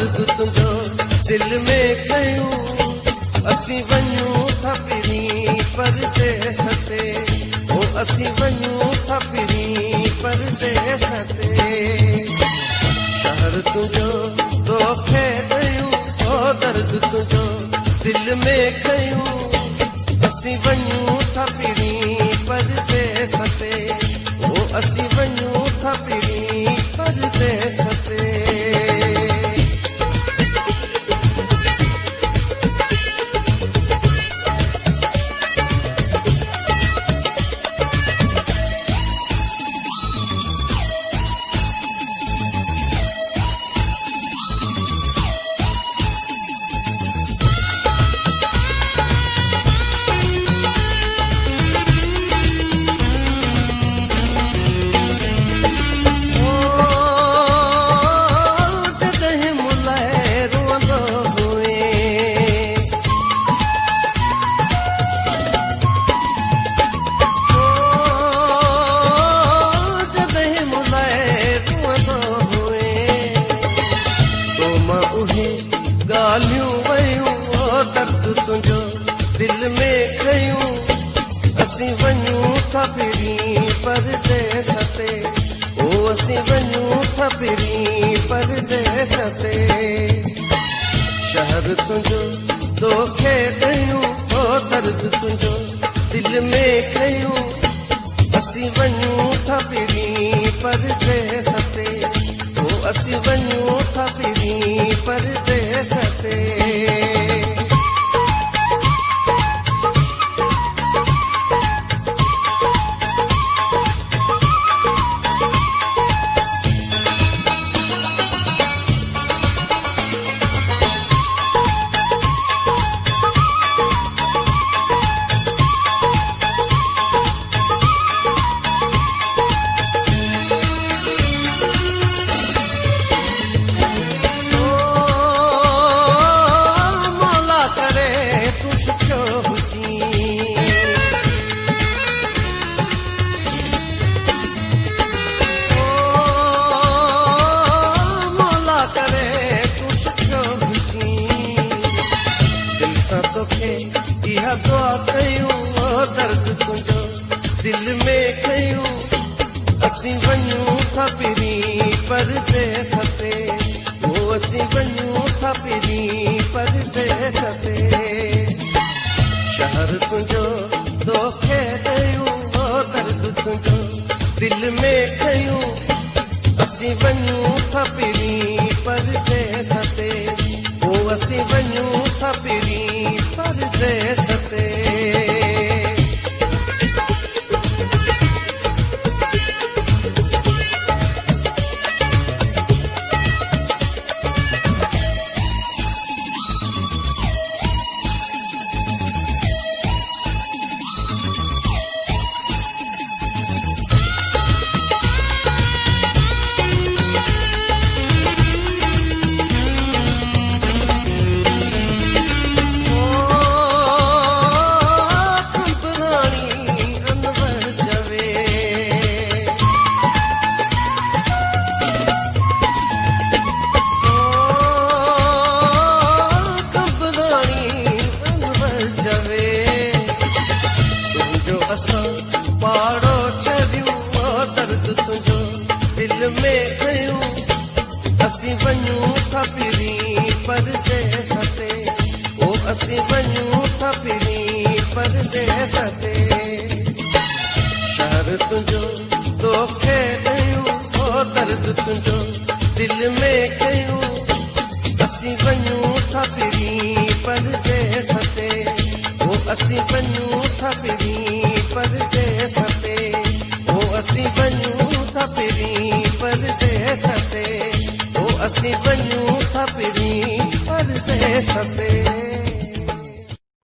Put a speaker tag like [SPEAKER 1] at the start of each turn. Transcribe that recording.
[SPEAKER 1] दर्द तुझो दिल में कयूं असी वञूं था पिरी परदेस ते ओ असी वञूं था पिरी परदेस ते शहर तुझो तोखे ॾियूं ओ दर्द तुझो दिल में कयूं असी वञूं था पिरी परदेस ते ओ असी वञूं था पिरी परदेस ते गालियूं वयूं ओ दर्द तुझो दिल में कयूं असी वञूं था पिरी परदेस ते ओ असी वञूं था पिरी परदेस ते शहर तुझो तोखे ॾियूं ओ दर्द तुझो दिल में कयूं असी वञूं था पिरी परदेस ते ओ असी वञूं था पिरी परदेस ते इहा दुआ कयूं ओ दर्द तुझो दिल में कयूं असी वञूं था पिरी परदेस ते ओ असी वञूं था पिरी परदेस ते शहर तुझो तोखे ॾियूं ओ दर्द तुझो दिल में कयूं असी वञूं था पिरी परदेस ते ओ असी वञूं था पिरी परदेस ते पाड़ो छॾियूं ओ दर्द तुझो दिल में कयूं असी वञूं था पिरी परदेस ते ओ असी वञूं था पिरी परदेस ते शहर तुझो तोखे ॾियूं ओ दर्द तुझो दिल में कयूं असी वञूं था पिरी परदेस ते ओ असी वञूं था पिरी परदेस ते ओ असी वञूं था पिरी परदेस ते ओ असी वञूं था पिरी परदेस ते